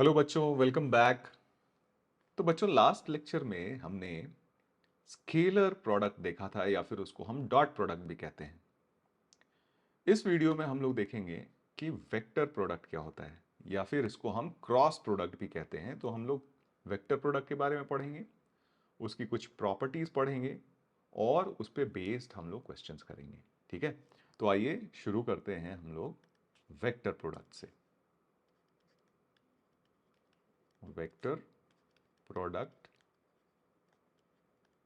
Hello बच्चों, welcome back. तो बच्चों, लास्ट लेक्चर में हमने स्केलर प्रोडक्ट देखा था, या फिर उसको हम डॉट प्रोडक्ट भी कहते हैं। इस वीडियो में हम लोग देखेंगे कि वेक्टर प्रोडक्ट क्या होता है, या फिर इसको हम क्रॉस प्रोडक्ट भी कहते हैं। तो हम लोग वेक्टर प्रोडक्ट के बारे में पढ़ेंगे, उसकी कुछ प्रॉपर्टीज पढ़ेंगे और उस पे बेस्ड हम लोग क्वेश्चंस करेंगे। ठीक है, तो आइए शुरू करते हैं हम लोग वेक्टर प्रोडक्ट से। वेक्टर प्रोडक्ट,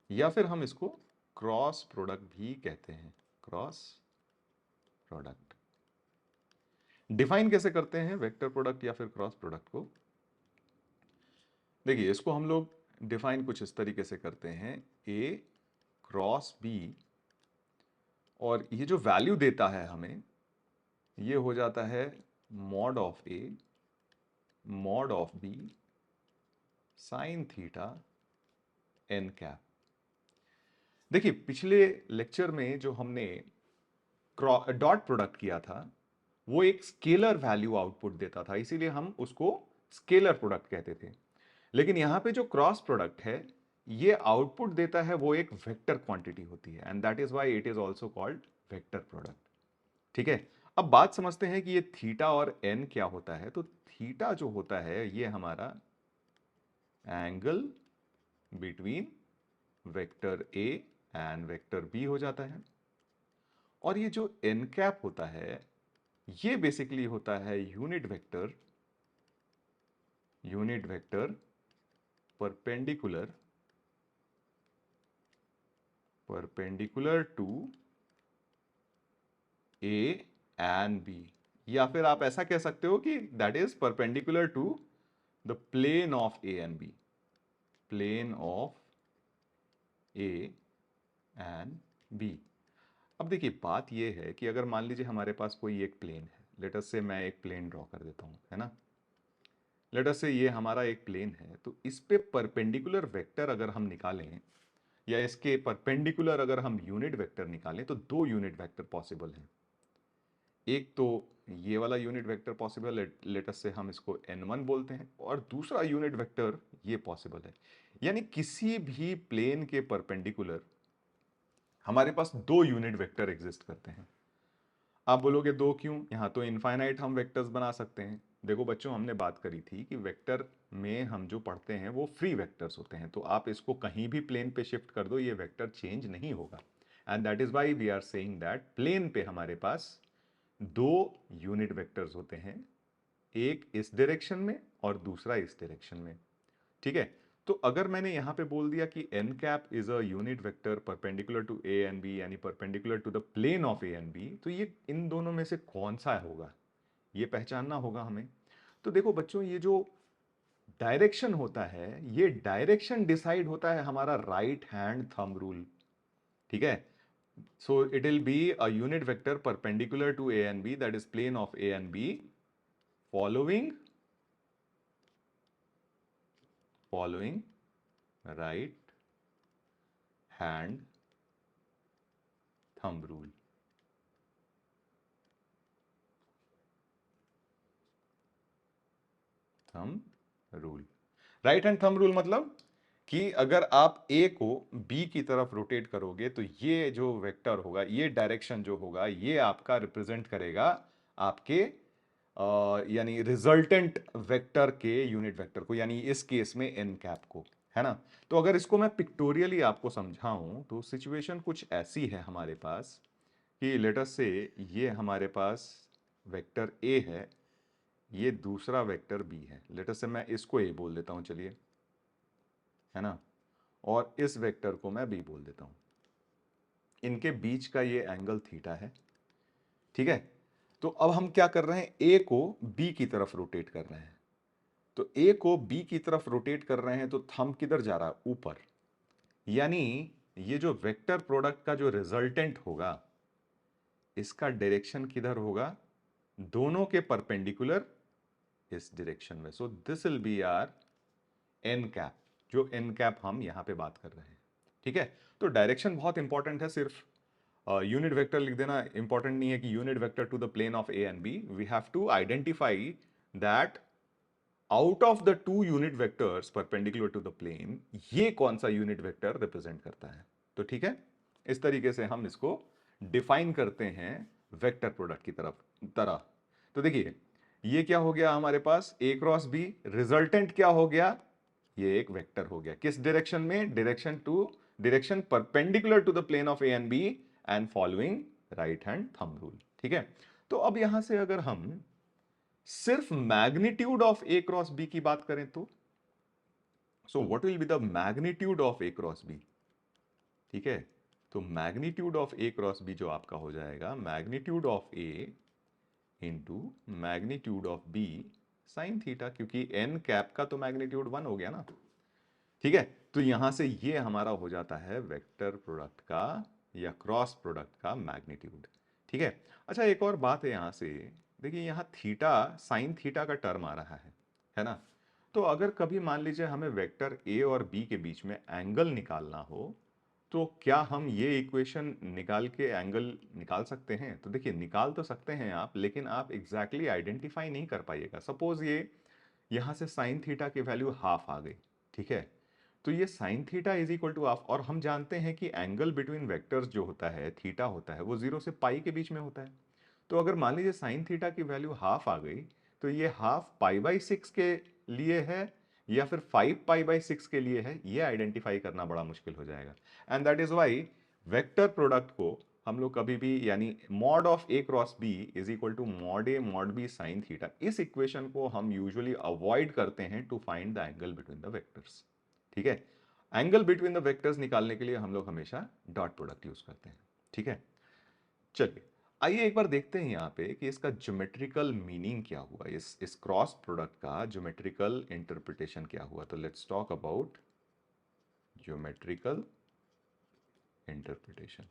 या फिर हम इसको क्रॉस प्रोडक्ट भी कहते हैं। क्रॉस प्रोडक्ट डिफाइन कैसे करते हैं वेक्टर प्रोडक्ट या फिर क्रॉस प्रोडक्ट को? देखिए, इसको हम लोग डिफाइन कुछ इस तरीके से करते हैं, ए क्रॉस बी, और ये जो वैल्यू देता है हमें, ये हो जाता है mod of A mod of B sine theta N cap. देखिए, पिछले लेक्चर में जो हमने डॉट प्रोडक्ट किया था, वो एक स्केलर वैल्यू आउटपुट देता था, इसीलिए हम उसको स्केलर प्रोडक्ट कहते थे। लेकिन यहां पे जो क्रॉस प्रोडक्ट है, ये आउटपुट देता है, वो एक वेक्टर क्वांटिटी होती है, and that is why it is also called vector product. ठीक है, अब बात समझते हैं कि ये थीटा और एन क्या होता है। तो थीटा जो होता है, ये हमारा angle between vector A and vector B हो जाता है, और ये जो एन कैप होता है, ये बेसिकली होता है unit vector perpendicular to A and B, या फिर आप ऐसा कह सकते हो कि that is perpendicular to the plane of A and B, plane of A and B. अब देखिए, बात यह है कि अगर मान लीजिए हमारे पास कोई एक प्लेन है, लेट अस से मैं एक प्लेन ड्रॉ कर देता हूं, है ना। लेट अस से ये हमारा एक प्लेन है, तो इस पे परपेंडिकुलर वेक्टर अगर हम निकालें, या इसके परपेंडिकुलर अगर हम यूनिट वेक्टर निकालें, तो दो यूनिट वेक्टर पॉसिबल हैं। एक तो ये वाला यूनिट वेक्टर पॉसिबल है, लेट अस से हम इसको n1 बोलते हैं, और दूसरा यूनिट वेक्टर ये पॉसिबल है। यानी किसी भी प्लेन के परपेंडिकुलर हमारे पास दो यूनिट वेक्टर एग्जिस्ट करते हैं। आप बोलोगे दो क्यों? यहां तो इनफाइनाइट हम वेक्टर्स बना सकते हैं। देखो बच्चों, हमने बात करी थी कि वेक्टर में हम जो पढ़ते हैं वो फ्री वेक्टर्स होते हैं, तो आप इसको कहीं भी प्लेन पे शिफ्ट कर दो, ये वेक्टर चेंज नहीं होगा। And that is why we are saying that plane पे हमारे पास दो यूनिट वेक्टर्स होते हैं, एक इस डायरेक्शन में और दूसरा इस डायरेक्शन में। ठीक है, तो अगर मैंने यहां पे बोल दिया कि N cap is a unit vector perpendicular to A and B, यानी perpendicular to the plane of A and B, तो ये इन दोनों में से कौन सा होगा, ये पहचानना होगा हमें। तो देखो बच्चों, ये जो डायरेक्शन होता है, ये डायरेक्शन डिसाइड होता है हमारा राइट हैंड थंब रूल। ठीक है, so it will be a unit vector perpendicular to a and b, that is plane of a and b, following right hand thumb rule। Thumb rule, right hand thumb rule मतलब कि अगर आप ए को B की तरफ rotate करोगे, तो ये जो वेक्टर होगा, ये डायरेक्शन जो होगा, ये आपका रिप्रेजेंट करेगा आपके यानी रिजल्टेंट वेक्टर के यूनिट वेक्टर को, यानी इस केस में एन कैप को, है ना। तो अगर इसको मैं पिक्टोरियली आपको समझाऊं, तो सिचुएशन कुछ ऐसी है हमारे पास कि लेट अस से ये हमारे पास वेक्टर ए है, ये दूसरा वेक्टर बी है। लेट अस से मैं इसको ए बोल देता हूं, चलिए, है ना, और इस वेक्टर को मैं बी बोल देता हूं। इनके बीच का ये एंगल थीटा है। ठीक है, तो अब हम क्या कर रहे हैं, ए को बी की तरफ रोटेट कर रहे हैं। तो ए को बी की तरफ रोटेट कर रहे हैं, तो थंब किधर जा रहा है? ऊपर। यानी ये जो वेक्टर प्रोडक्ट का जो रिजल्टेंट होगा, इसका डायरेक्शन किधर होगा? दोनों के परपेंडिकुलर इस डायरेक्शन में। So this will be our N cap, जो एन कैप हम यहां पे बात कर रहे हैं। ठीक है, तो डायरेक्शन बहुत इंपॉर्टेंट है। सिर्फ यूनिट वेक्टर लिख देना इंपॉर्टेंट नहीं है कि unit vector to the plane of A and B. We have to identify that out of the two unit vectors perpendicular to the plane, ये कौन सा यूनिट वेक्टर रिप्रेजेंट करता है। तो ठीक है, इस तरीके से हम इसको डिफाइन करते हैं वेक्टर प्रोडक्ट की तरह। तो देखिए ये क्या हो गया हमारे पास, ए क्रॉस बी, रिजल्टेंट क्या हो गया, ये एक वेक्टर हो गया। किस डायरेक्शन में, direction perpendicular to the plane of A and B and following right hand thumb rule. ठीक है, तो अब यहां से अगर हम सिर्फ magnitude of A cross B की बात करें तो so what will be the magnitude of A cross B. ठीक है, तो magnitude of A cross B जो आपका हो जाएगा magnitude of A into magnitude of B sine theta, क्योंकि एन कैप का तो मैग्नीट्यूड 1 हो गया ना। ठीक है, तो यहां से ये हमारा हो जाता है वेक्टर प्रोडक्ट का या क्रॉस प्रोडक्ट का मैग्नीट्यूड। ठीक है, अच्छा एक और बात है यहां से, देखिए यहां थीटा साइन थीटा का टर्म आ रहा है ना। तो अगर कभी मान लीजिए हमें वेक्टर ए और बी के बीच में एंगल निकालना हो, तो क्या हम ये इक्वेशन निकाल के एंगल निकाल सकते हैं। तो देखिए निकाल तो सकते हैं आप, लेकिन आप एग्जैक्टली आइडेंटिफाई नहीं कर पाइएगा। सपोज ये यहां से साइन थीटा की वैल्यू हाफ आ गई। ठीक है, तो ये sine theta is equal to half, और हम जानते हैं कि एंगल बिटवीन वेक्टर्स जो होता है थीटा होता है वो 0 से पाई के बीच में होता है। तो अगर मान लीजिए साइन थीटा की वैल्यू हाफ आ गई, तो ये हाफ पाई बाई 6 के लिए है या फिर 5 पाई बाई 6 के लिए है, ये आइडेंटिफाई करना बड़ा मुश्किल हो जाएगा। And that is why vector product को हम लोग कभी भी, यानी mod of A cross B is equal to mod A mod B sine theta, इस इक्वेशन को हम यूजुअली अवॉइड करते हैं to find the angle between the vectors. ठीक है, एंगल बिटवीन द वेक्टर्स निकालने के लिए हम लोग हमेशा डॉट प्रोडक्ट यूज करते हैं। ठीक है, चलिए आइए एक बार देखते हैं यहाँ पे कि इसका ज्योमेट्रिकल मीनिंग क्या हुआ, इस क्रॉस प्रोडक्ट का ज्योमेट्रिकल इंटरप्रिटेशन क्या हुआ। तो let's talk about geometrical interpretation.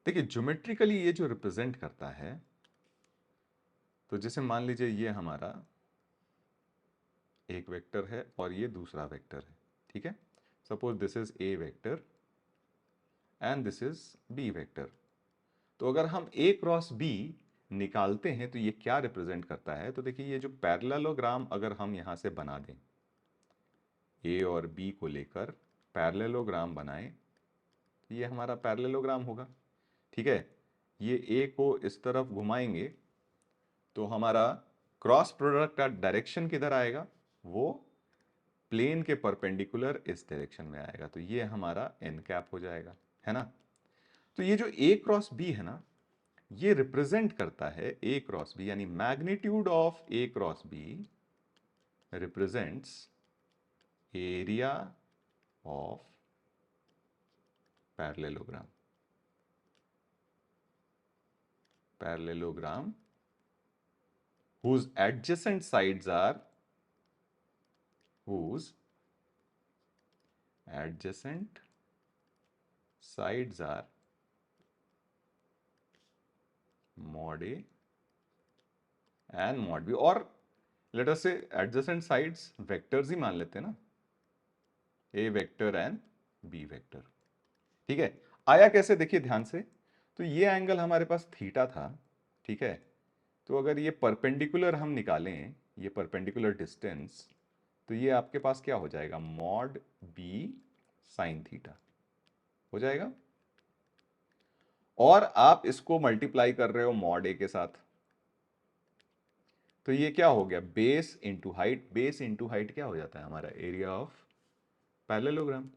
देखिए ज्योमेट्रिकली ये जो रिप्रेजेंट करता है, तो जैसे मान लीजिए ये हमारा एक वेक्टर है और ये दूसरा वेक्टर है। ठीक है, suppose this is A vector and this is B vector. तो अगर हम ए क्रॉस बी निकालते हैं तो ये क्या रिप्रेजेंट करता है। तो देखिए ये जो पैरेललोग्राम अगर हम यहां से बना दें, ए और बी को लेकर पैरेललोग्राम बनाएं, तो ये हमारा पैरेललोग्राम होगा। ठीक है, ये ए को इस तरफ घुमाएंगे तो हमारा क्रॉस प्रोडक्ट का डायरेक्शन किधर आएगा, वो प्लेन के परपेंडिकुलर इस डायरेक्शन में आएगा। तो ये हमारा एन कैप हो जाएगा, है ना। तो ये जो ए क्रॉस बी है ना, ये रिप्रेजेंट करता है ए क्रॉस बी, यानी magnitude of A cross B represents area of parallelogram. Parallelogram whose adjacent sides are whose adjacent sides are mod A and mod B, और let us say adjacent sides vectors ही मान लेते हैं ना, A vector and B vector. ठीक है, आया कैसे देखिए ध्यान से। तो ये एंगल हमारे पास थीटा था। ठीक है, तो अगर ये परपेंडिकुलर हम निकालें, ये परपेंडिकुलर डिस्टेंस, तो ये आपके पास क्या हो जाएगा, मॉड बी साइन थीटा हो जाएगा। और आप इसको मल्टीप्लाई कर रहे हो मॉड ए के साथ, तो ये क्या हो गया, base into height. Base into height क्या हो जाता है हमारा, एरिया ऑफ पैरेललोग्राम,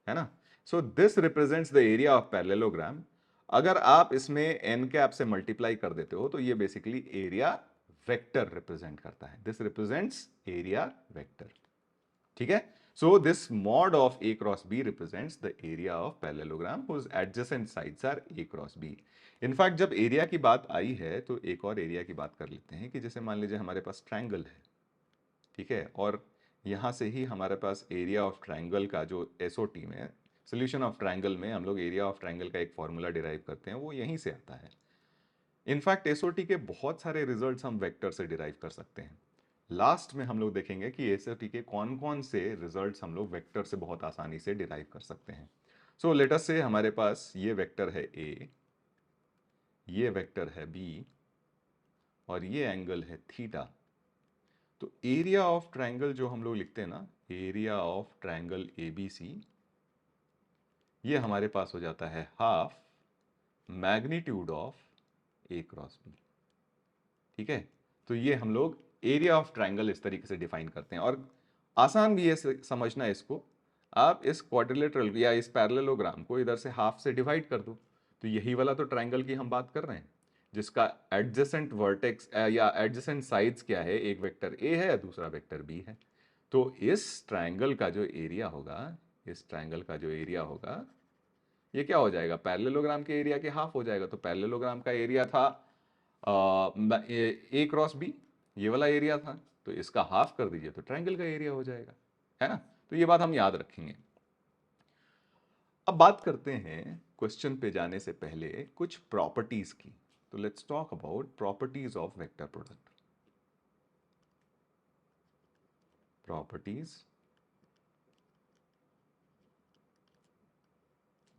है ना। So this represents the area of parallelogram. अगर आप इसमें एन कैप से मल्टीप्लाई कर देते हो तो ये बेसिकली एरिया वेक्टर रिप्रेजेंट करता है। This represents area vector. ठीक है, so this mod of A cross B represents the area of parallelogram whose adjacent sides are A cross B. In fact जब एरिया की बात आई है तो एक और एरिया की बात कर लेते हैं कि जैसे मान लीजिए हमारे पास ट्रायंगल है। ठीक है, और यहां से ही हमारे पास एरिया ऑफ ट्रायंगल का जो एसओटी में, सोल्यूशन ऑफ ट्रायंगल में हम लोग एरिया ऑफ ट्रायंगल का एक फॉर्मूला डिराइव करते हैं, वो यहीं से आता है। इनफैक्ट एसओटी के बहुत सारे रिजल्ट्स हम वेक्टर से डिराइव कर सकते हैं। लास्ट में हम लोग देखेंगे कि एसओटी के कौन कौन से रिजल्ट्स हम लोग वेक्टर से बहुत आसानी से डिराइव कर सकते हैं। सो लेट अस से हमारे पास ये वेक्टर है ए, ये वेक्टर है बी, और ये एंगल है थीटा। तो एरिया ऑफ ट्रायंगल जो हम लोग लिखते हैं ना, एरिया ऑफ ट्रायंगल एबीसी, ये हमारे पास हो जाता है half magnitude of A cross B. ठीक है, तो ये हम लोग एरिया ऑफ ट्रायंगल इस तरीके से डिफाइन करते हैं। और आसान भी है समझना इसको, आप इस क्वाड्रिलेटरल या इस पैरेललोग्राम को इधर से हाफ से डिवाइड कर दो, तो यही वाला तो ट्रायंगल की हम बात कर रहे हैं, जिसका एडजेसेंट वर्टेक्स या एडजेसेंट साइड्स क्या है, एक वेक्टर ए है, दूसरा वेक्टर बी है। तो इस ट्रायंगल का जो एरिया होगा, इस ट्रायंगल का जो एरिया होगा, ये क्या हो जाएगा, पैरेललोग्राम के एरिया के हाफ हो जाएगा। तो पैरेललोग्राम का एरिया था ए क्रॉस बी, ये वाला एरिया था, तो इसका हाफ कर दीजिए तो ट्रायंगल का एरिया हो जाएगा, है ना। तो ये बात हम याद रखेंगे। अब बात करते हैं क्वेश्चन पे जाने से पहले कुछ प्रॉपर्टीज की। तो let's talk about properties of vector product. Properties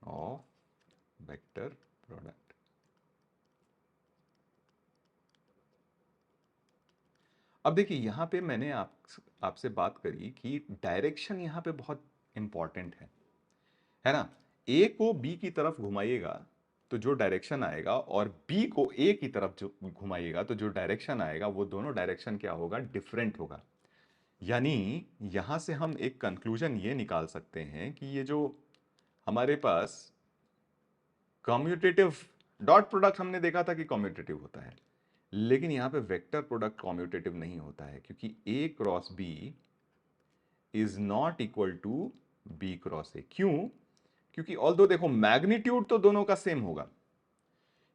of vector product. अब देखिए यहां पे मैंने आपसे बात करी कि डायरेक्शन यहां पे बहुत इंपॉर्टेंट है ना। ए को बी की तरफ घुमाइएगा तो जो डायरेक्शन आएगा, और बी को ए की तरफ जो घुमाइएगा तो जो डायरेक्शन आएगा, वो दोनों डायरेक्शन क्या होगा, डिफरेंट होगा। यानी यहां से हम एक कंक्लूजन ये निकाल सकते हैं कि ये जो हमारे पास कम्यूटेटिव डॉट प्रोडक्ट, हमने देखा था कि कम्यूटेटिव होता है, लेकिन यहां पे वेक्टर प्रोडक्ट कम्यूटेटिव नहीं होता है, क्योंकि A cross B is not equal to B cross A. क्यों? क्योंकि ऑल्दो देखो मैग्नीट्यूड तो दोनों का सेम होगा,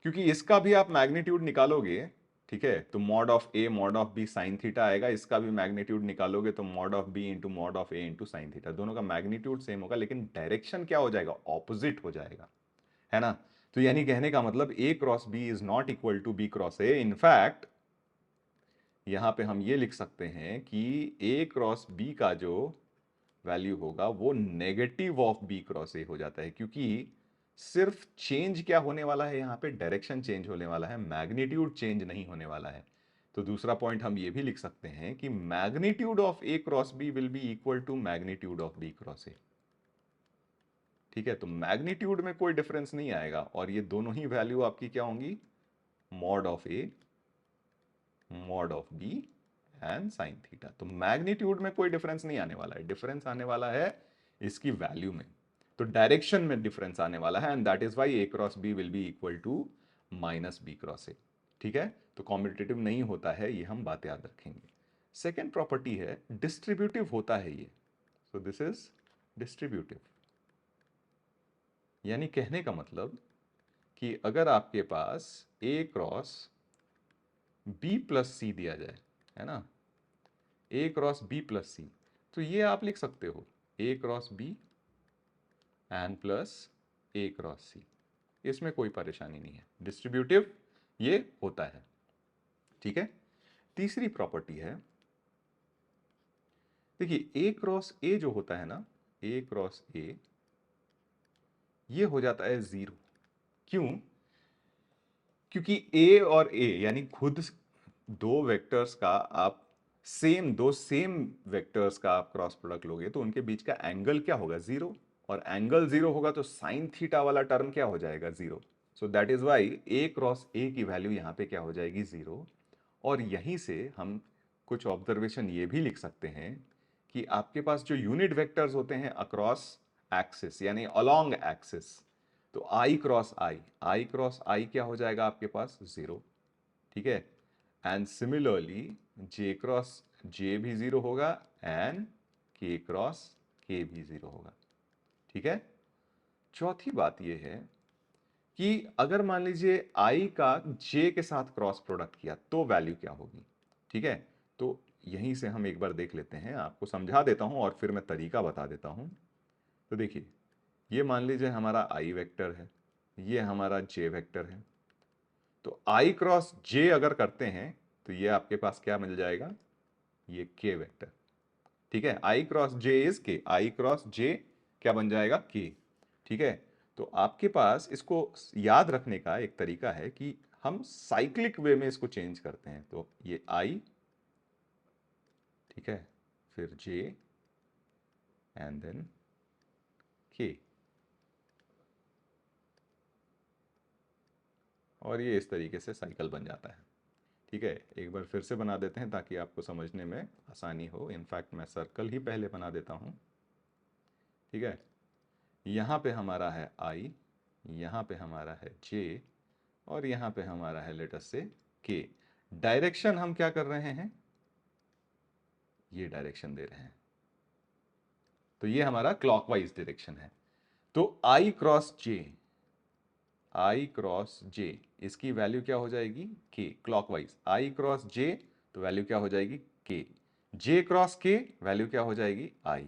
क्योंकि इसका भी आप मैग्नीट्यूड निकालोगे, ठीक है, तो mod of A mod of B sine theta आएगा, इसका भी मैग्नीट्यूड निकालोगे तो mod of B into mod of A into sine theta, दोनों का मैग्नीट्यूड सेम होगा, लेकिन डायरेक्शन क्या हो जाएगा, ऑपोजिट हो जाएगा, है ना। तो यानी कहने का मतलब A cross B is not equal to B cross A. In fact यहां पे हम ये लिख सकते हैं कि ए क्रॉस बी का जो वैल्यू होगा वो negative of B cross A हो जाता है, क्योंकि सिर्फ चेंज क्या होने वाला है, यहां पे डायरेक्शन चेंज होने वाला है, मैग्नीट्यूड चेंज नहीं होने वाला है। तो दूसरा पॉइंट हम ये भी लिख सकते हैं कि magnitude of A cross B will be equal to magnitude of B cross A. ठीक है, तो मैग्नीट्यूड में कोई डिफरेंस नहीं आएगा, और ये दोनों ही वैल्यू आपकी क्या होंगी, mod of A mod of B and sine theta. तो मैग्नीट्यूड में कोई डिफरेंस नहीं आने वाला है, डिफरेंस आने वाला है इसकी वैल्यू में, तो डायरेक्शन में डिफरेंस आने वाला है, and that is why A cross B will be equal to minus B cross A. ठीक है, तो कॉम्पिटिटिव नहीं होता है, ये हम बात याद रखेंगे। सेकेंड प्रॉपर्टी है डिस्ट्रीब्यूटिव होता है ये। सो दिस इज डिस्ट्रीब्यूटिव, यानी कहने का मतलब कि अगर आपके पास ए क्रॉस बी प्लस सी दिया जाए, है ना, ए क्रॉस बी प्लस सी, तो ये आप लिख सकते हो ए क्रॉस बी एन प्लस ए क्रॉस सी, इसमें कोई परेशानी नहीं है, डिस्ट्रीब्यूटिव ये होता है। ठीक है, तीसरी प्रॉपर्टी है, देखिए ए क्रॉस ए जो होता है ना, ए क्रॉस ए, ये हो जाता है जीरो। क्यों? क्योंकि ए और ए यानी खुद दो वेक्टर्स का आप दो सेम वेक्टर्स का आप क्रॉस प्रोडक्ट लोगे तो उनके बीच का एंगल क्या होगा, जीरो, और एंगल जीरो होगा तो साइन थीटा वाला टर्म क्या हो जाएगा, zero. So that is why A cross A की वैल्यू यहां पे क्या हो जाएगी, जीरो। और यहीं से हम कुछ ऑब्जर्वेशन ये भी लिख सकते हैं कि आपके पास जो यूनिट वेक्टर्स होते हैं अक्रॉस एक्सिस यानी अलोंग एक्सिस, तो आई क्रॉस आई क्या हो जाएगा आपके पास, जीरो। ठीक है, एंड सिमिलरली जे क्रॉस जे भी जीरो होगा, एंड के क्रॉस के भी जीरो होगा। ठीक है, चौथी बात यह है कि अगर मान लीजिए आई का जे के साथ क्रॉस प्रोडक्ट किया तो वैल्यू क्या होगी। ठीक है, तो यहीं से हम एक बार देख लेते हैं, आपको समझा देता हूं और फिर मैं तरीका बता देता हूं। तो देखिए, ये मान लीजिए हमारा आई वेक्टर है, ये हमारा जे वेक्टर है, तो आई क्रॉस जे अगर करते हैं तो ये आपके पास क्या मिल जाएगा, ये के वेक्टर। ठीक है, आई क्रॉस जे इज के, आई क्रॉस जे क्या बन जाएगा, के। ठीक है। तो आपके पास इसको याद रखने का एक तरीका है कि हम साइक्लिक वे में इसको चेंज करते हैं। तो ये आई, ठीक है, फिर जे एंड देन के, और ये इस तरीके से साइकिल बन जाता है। ठीक है, एक बार फिर से बना देते हैं ताकि आपको समझने में आसानी हो। इनफैक्ट मैं सर्कल ही पहले बना देता हूं। ठीक है, यहाँ पे हमारा है आई, यहाँ पे हमारा है जे, और यहाँ पे हमारा है लेट अस से के। डायरेक्शन हम क्या कर रहे हैं, ये डायरेक्शन दे रहे हैं, तो ये हमारा क्लॉकवाइज डायरेक्शन है। तो आई क्रॉस जे, आई क्रॉस जे, इसकी वैल्यू क्या हो जाएगी, के। क्लॉकवाइज आई क्रॉस जे, तो वैल्यू क्या हो जाएगी, के। जे क्रॉस के, वैल्यू क्या हो जाएगी, आई।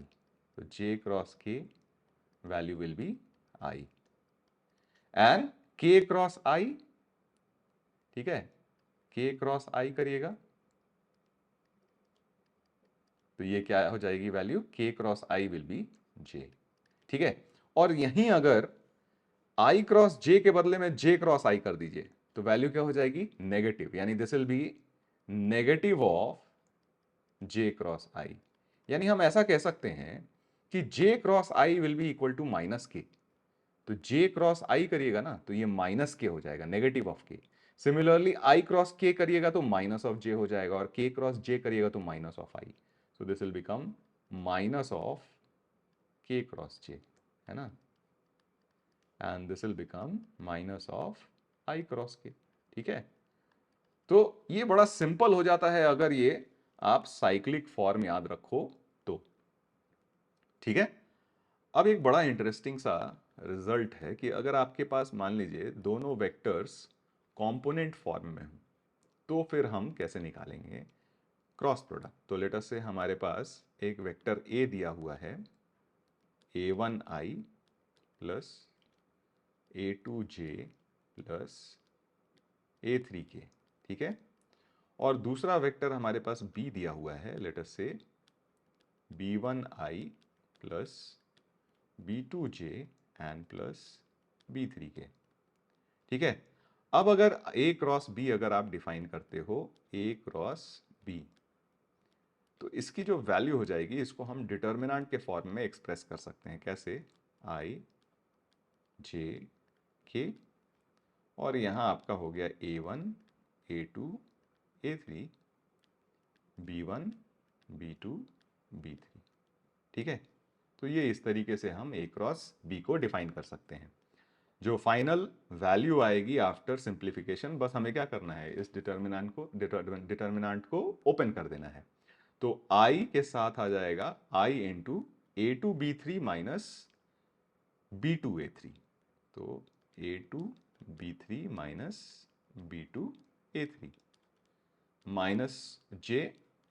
तो J cross K value will be I, and K cross I, ठीक है, के क्रॉस आई करिएगा तो ये क्या हो जाएगी value, K cross I will be J. ठीक है, और यहीं अगर आई क्रॉस जे के बदले में जे क्रॉस आई कर दीजिए तो वैल्यू क्या हो जाएगी, नेगेटिव, यानी this will be negative of J cross I. यानी हम ऐसा कह सकते हैं कि J cross I will be equal to minus K. तो जे क्रॉस आई करिएगा ना तो ये माइनस के हो जाएगा, नेगेटिव ऑफ के। सिमिलरली आई क्रॉस के करिएगा तो माइनस ऑफ जे हो जाएगा, और के क्रॉस जे करिएगा तो minus of I. So this will become minus of के क्रॉस जे, है ना, and this will become minus of I cross के। ठीक है, तो ये बड़ा सिंपल हो जाता है अगर ये आप साइक्लिक फॉर्म याद रखो तो। ठीक है, अब एक बड़ा इंटरेस्टिंग सा रिजल्ट है कि अगर आपके पास मान लीजिए दोनों वेक्टर्स कंपोनेंट फॉर्म में हो तो फिर हम कैसे निकालेंगे क्रॉस प्रोडक्ट। तो लेट अस से हमारे पास एक वेक्टर ए दिया हुआ है, a1i plus a2j plus a3k, ठीक है, और दूसरा वेक्टर हमारे पास b दिया हुआ है, लेट अस से b1i plus b2j and plus b3k। ठीक है, अब अगर a क्रॉस b अगर आप डिफाइन करते हो a क्रॉस b, तो इसकी जो वैल्यू हो जाएगी इसको हम डिटर्मिनेंट के फॉर्म में एक्सप्रेस कर सकते हैं। कैसे, i j k, और यहां आपका हो गया a1 a2 a3 b1 b2 b3। ठीक है, तो ये इस तरीके से हम a क्रॉस b को डिफाइन कर सकते हैं। जो फाइनल वैल्यू आएगी आफ्टर सिंप्लीफिकेशन, बस हमें क्या करना है, इस डिटर्मिनेंट को ओपन कर देना है। तो i के साथ आ जाएगा i into a2 b3 minus b2 a3। तो a2 b3 minus b2 a3 minus j,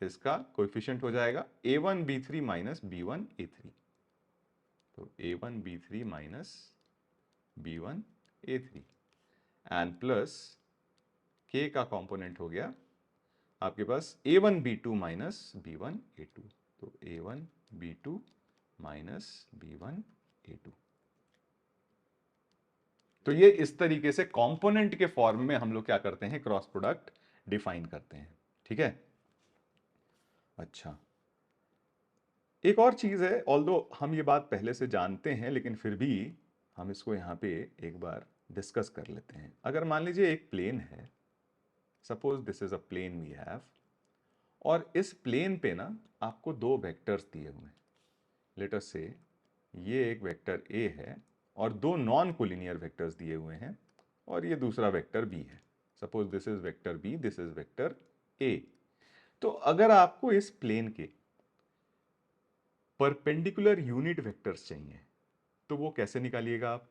इसका कोएफिशिएंट हो जाएगा a1 b3 minus b1 a3। तो a1 b3 minus b1 a3 and plus k का कंपोनेंट हो गया आपके पास a1 b2 minus b1 a2। तो a1 b2 minus b1 a2। तो ये इस तरीके से कंपोनेंट के फॉर्म में हम लोग क्या करते हैं, क्रॉस प्रोडक्ट डिफाइन करते हैं। ठीक है, अच्छा, एक और चीज है, ऑल्दो हम ये बात पहले से जानते हैं लेकिन फिर भी हम इसको यहां पे एक बार डिस्कस कर लेते हैं। अगर मान लीजिए एक प्लेन है, suppose this is a plane we have, और इस प्लेन पे ना आपको दो वेक्टर्स दिए हुए हैं। लेट अस से ये एक वेक्टर ए है और दो नॉन कोलिनियर वेक्टर्स दिए हुए हैं, और ये दूसरा वेक्टर बी है। Suppose this is vector B, this is vector A. तो अगर आपको इस प्लेन के परपेंडिकुलर यूनिट वेक्टर्स चाहिए तो वो कैसे निकालिएगा आप।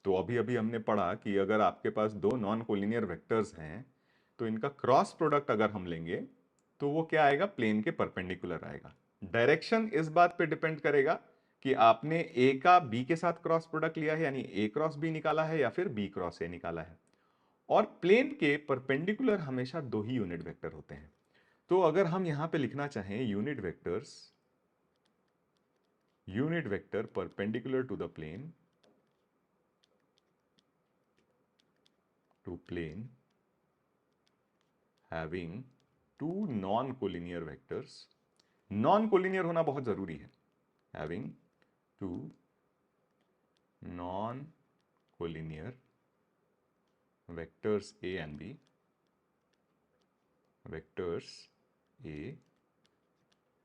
तो अभी अभी हमने पढ़ा कि अगर आपके पास दो नॉन कोलिनियर वेक्टर्स हैं तो इनका क्रॉस प्रोडक्ट अगर हम लेंगे तो वो क्या आएगा, प्लेन के परपेंडिकुलर आएगा। डायरेक्शन इस बात पे डिपेंड करेगा कि आपने ए का बी के साथ क्रॉस प्रोडक्ट लिया है, यानी ए क्रॉस बी निकाला है, या फिर बी क्रॉस ए निकाला है। और प्लेन के परपेंडिकुलर हमेशा दो ही यूनिट वेक्टर होते हैं। तो अगर हम यहां पे लिखना चाहें unit vectors unit vector perpendicular to the plane having two non-collinear vectors. non-collinear होना बहुत जरूरी है. having two non-collinear vectors A and B, vectors A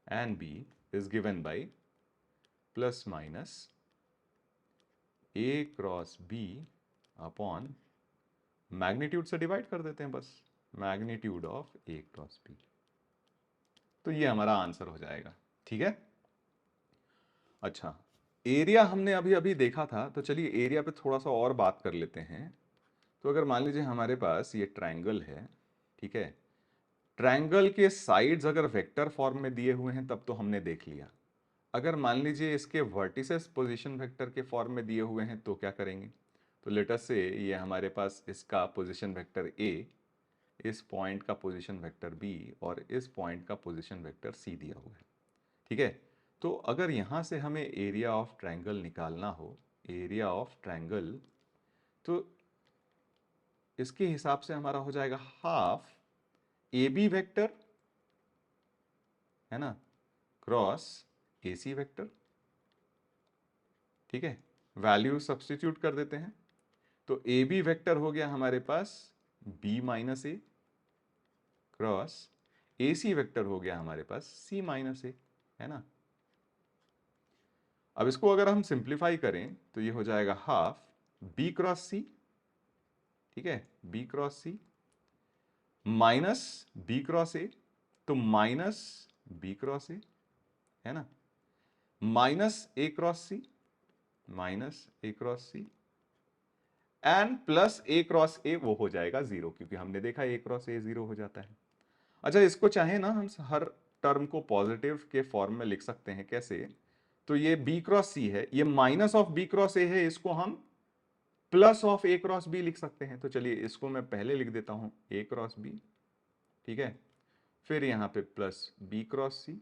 and B is given by plus minus A cross B upon magnitude से divide कर देते हैं बस, magnitude of A cross B. तो ये हमारा आंसर हो जाएगा. ठीक है. अच्छा, एरिया हमने अभी अभी देखा था, तो चलिए एरिया पे थोड़ा सा और बात कर लेते हैं. तो अगर मान लीजिए हमारे पास ये ट्रायंगल है, ठीक है, ट्रायंगल के साइड्स अगर वेक्टर फॉर्म में दिए हुए हैं तब तो हमने देख लिया. अगर मान लीजिए इसके वर्टिसेस पोजीशन वेक्टर के फॉर्म में दिए हुए हैं तो क्या करेंगे. तो लेट अस से ये हमारे पास इसका पोजीशन वेक्टर A, इस पॉइंट का पोजीशन वेक्टर B और इस पॉइंट का पोजीशन वेक्टर C दिया हुआ है. ठीक है. तो अगर यहां से हमें एरिया ऑफ ट्रायंगल निकालना हो, एरिया ऑफ ट्रायंगल, तो इसके हिसाब से हमारा हो जाएगा हाफ AB वेक्टर, है ना, क्रॉस AC वेक्टर. ठीक है. वैल्यू सब्स्टिट्यूट कर देते हैं. तो AB वेक्टर हो गया हमारे पास B माइनस ए क्रॉस AC वेक्टर हो गया हमारे पास C माइनस ए, है ना. अब इसको अगर हम सिंप्लीफाई करें तो ये हो जाएगा हाफ B क्रॉस C, ठीक है, B cross C minus B cross A, तो माइनस B क्रॉस A, है ना, minus A cross C, minus A cross C and plus A cross A, वो हो जाएगा जीरो, क्योंकि हमने देखा A क्रॉस A जीरो हो जाता है. अच्छा, इसको चाहे ना हम हर टर्म को पॉजिटिव के फॉर्म में लिख सकते हैं. कैसे. तो ये B क्रॉस C है, ये minus of B cross A है, इसको हम plus of A cross B लिख सकते हैं. तो चलिए इसको मैं पहले लिख देता हूं A क्रॉस B, ठीक है, फिर यहां पे प्लस B क्रॉस C,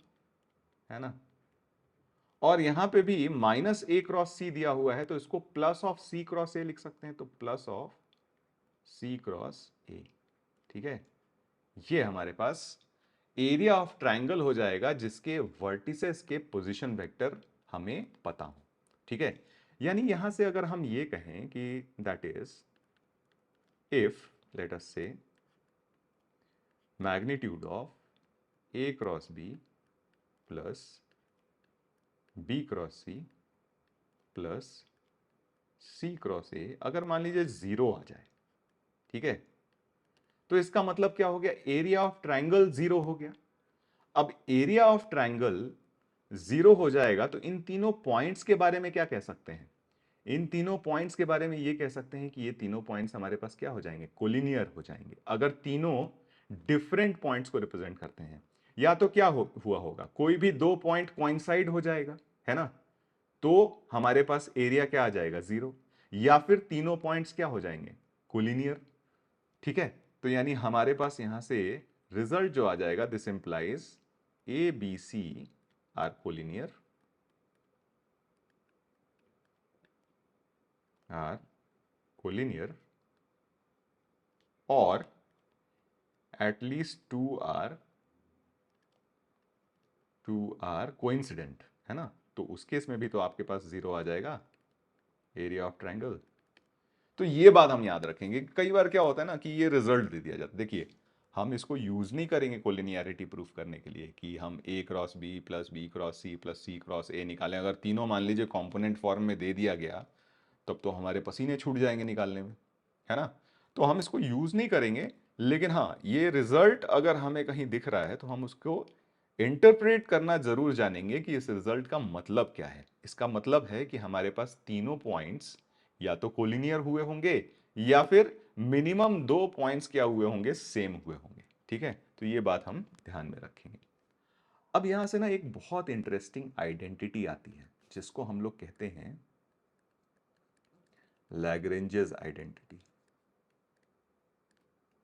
है ना, और यहां पे भी माइनस A क्रॉस C दिया हुआ है, तो इसको plus of C cross A लिख सकते हैं. तो plus of C cross A. ठीक है. ये हमारे पास एरिया ऑफ ट्रायंगल हो जाएगा जिसके वर्टिसेस के पोजीशन वेक्टर हमें पता हो. ठीक है. यानी यहां से अगर हम ये कहें कि that is if let us say magnitude of A cross B plus B cross C plus C cross A अगर मान लीजिए जीरो आ जाए, ठीक है, तो इसका मतलब क्या हो गया, एरिया ऑफ ट्रायंगल जीरो हो गया. अब एरिया ऑफ ट्रायंगल जीरो हो जाएगा तो इन तीनों पॉइंट्स के बारे में क्या कह सकते हैं. इन तीनों पॉइंट्स के बारे में ये कह सकते हैं कि ये तीनों पॉइंट्स हमारे पास क्या हो जाएंगे, कोलिनियर हो जाएंगे. अगर तीनों डिफरेंट पॉइंट्स को रिप्रेजेंट करते हैं, या तो क्या हुआ होगा, कोई भी दो पॉइंट कोइंसाइड हो जाएगा, है ना, तो हमारे पास एरिया क्या आ जाएगा, जीरो, या फिर तीनों पॉइंट्स क्या हो जाएंगे, कोलिनियर. ठीक है. तो यानी हमारे पास यहां से रिजल्ट जो आ जाएगा, this implies A B C are collinear, और at least two are coincident, है ना. तो उस केस में भी तो आपके पास जीरो आ जाएगा एरिया ऑफ ट्रायंगल. तो ये बात हम याद रखेंगे. कई बार क्या होता है ना कि ये रिजल्ट दे दिया जाता है. देखिए, हम इसको यूज नहीं करेंगे कोलिनियरिटी प्रूफ करने के लिए कि हम A cross B plus B cross C plus C cross A निकालें. अगर तीनों मान लीजिए कंपोनेंट फॉर्म में दे दिया गया तब तो हमारे पसीने छूट जाएंगे निकालने में, है ना. तो हम इसको यूज नहीं करेंगे. लेकिन हाँ, ये रिजल्ट अगर हमें कहीं दिख रहा है तो हम उसको इंटरप्रेट करना जरूर जानेंगे कि इस रिजल्ट का मतलब क्या है. इसका मतलब है कि हमारे पास तीनों पॉइंट्स या तो कोलिनियर हुए होंगे या फिर मिनिमम दो पॉइंट्स क्या हुए होंगे, सेम हुए होंगे. ठीक है. तो ये बात हम ध्यान में रखेंगे. अब यहां से ना एक बहुत इंटरेस्टिंग आइडेंटिटी आती है जिसको हम लोग कहते हैं लैग्रेंजेस आइडेंटिटी.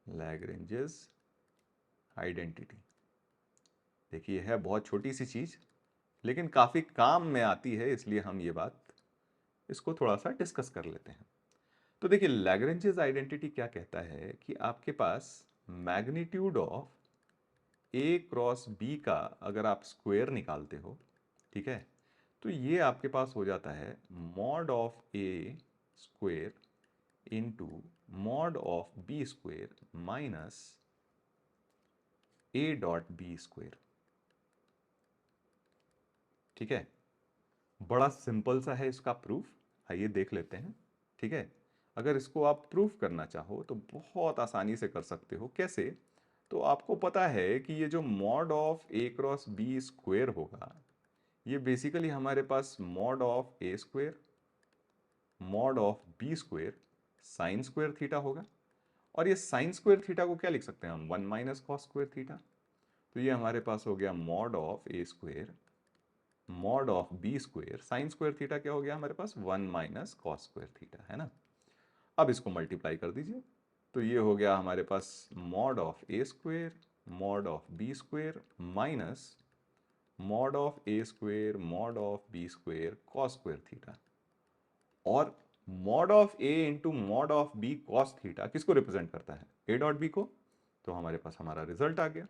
लैग्रेंजेस आइडेंटिटी, देखिए है बहुत छोटी सी चीज, लेकिन काफी काम में आती है, इसलिए हम ये बात इसको थोड़ा सा डिस्कस कर लेते हैं। तो देखिए लैग्रेंजेस आइडेंटिटी क्या कहता है कि आपके पास magnitude of A cross B का अगर आप स्क्वायर निकालते हो, ठीक है, तो ये आपके पास हो जाता है mod of A square into mod of B square minus A dot B square. ठीक है, बड़ा सिंपल सा है इसका प्रूफ, आइए देख लेते हैं। ठीक है, अगर इसको आप प्रूफ करना चाहो तो बहुत आसानी से कर सकते हो। कैसे? तो आपको पता है कि ये जो mod of A cross B square होगा, ये बेसिकली हमारे पास mod of A square mod of B square sine square theta होगा। और ये साइन स्क्वायर थीटा को क्या लिख सकते हैं हम? 1 माइनस कॉस स्क्वायर थीटा। तो ये हमारे पास हो गया mod of A square mod of B square sine square theta क्या हो गया हमारे पास? 1 माइनस कॉस स्क्वायर थीटा, है ना। अब इसको मल्टीप्लाई कर दीजिए, तो ये हो गया हमारे पास mod of A square mod of B square minus mod of A square mod of B square cos square theta. और mod of A into mod of B cos theta किसको रिप्रेजेंट करता है? ए डॉट बी को। तो हमारे पास हमारा result आ गया।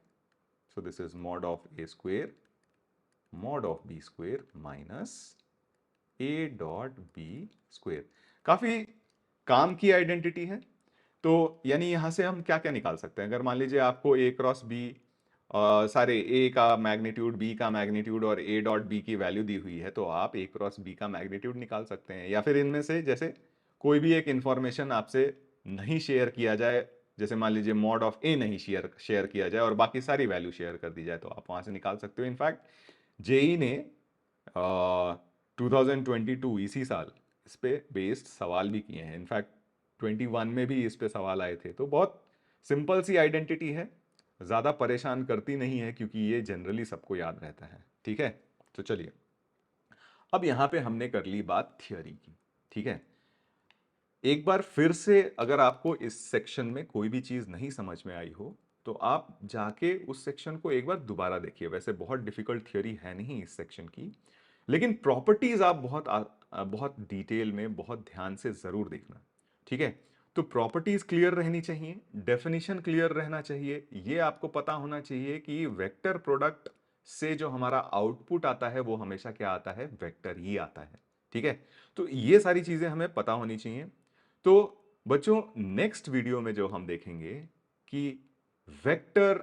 So this is mod of A square mod of B square minus A dot B square. काफी काम की आइडेंटिटी है। तो यानी यहां से हम क्या क्या निकाल सकते हैं? अगर मान लीजिए आपको ए क्रॉस बी सारे ए का मैग्नीट्यूड बी का मैग्नीट्यूड और ए डॉट बी की वैल्यू दी हुई है, तो आप ए क्रॉस बी का मैग्नीट्यूड निकाल सकते हैं। या फिर इनमें से जैसे कोई भी एक इंफॉर्मेशन आपसे नहीं शेयर किया जाए, जैसे मान लीजिए मॉड ऑफ ए नहीं शेयर शेयर किया जाए और बाकी सारी वैल्यू शेयर कर दी जाए, तो आप वहां से निकाल सकते हो। इनफैक्ट जेई ने 2022 इसी साल इस पे बेस्ड सवाल भी किए हैं। इनफैक्ट 21 में भी इस पे सवाल आए थे। तो बहुत सिंपल सी आइडेंटिटी है, ज़्यादा परेशान करती नहीं है, क्योंकि ये जनरली सबको याद रहता है। ठीक है, तो चलिए अब यहाँ पे हमने कर ली बात थियोरी की। ठीक है, एक बार फिर से अगर आपको इस सेक्शन में कोई भी चीज़ नहीं समझ में आई हो, तो आप जाके उस सेक्शन को एक बार दोबारा देखिए। वैसे बहुत डिफिकल्ट थियोरी है नहीं इस सेक्शन की, लेकिन प्रॉपर्टीज आप बहुत डिटेल में बहुत ध्यान से जरूर देखना। ठीक है, तो प्रॉपर्टीज क्लियर रहनी चाहिए, डेफिनेशन क्लियर रहना चाहिए, ये आपको पता होना चाहिए कि वेक्टर प्रोडक्ट से जो हमारा आउटपुट आता है वो हमेशा क्या आता है? वेक्टर ही आता है। ठीक है, तो ये सारी चीजें हमें पता होनी चाहिए। तो बच्चों नेक्स्ट वीडियो में जो हम देखेंगे कि वेक्टर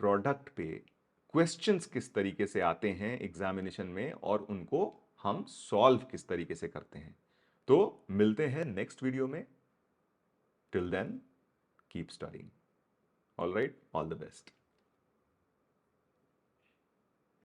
प्रोडक्ट पे क्वेश्चंस किस तरीके से आते हैं एग्जामिनेशन में और उनको हम सॉल्व किस तरीके से करते हैं। तो मिलते हैं नेक्स्ट वीडियो में। Till then keep studying. All right, all the best.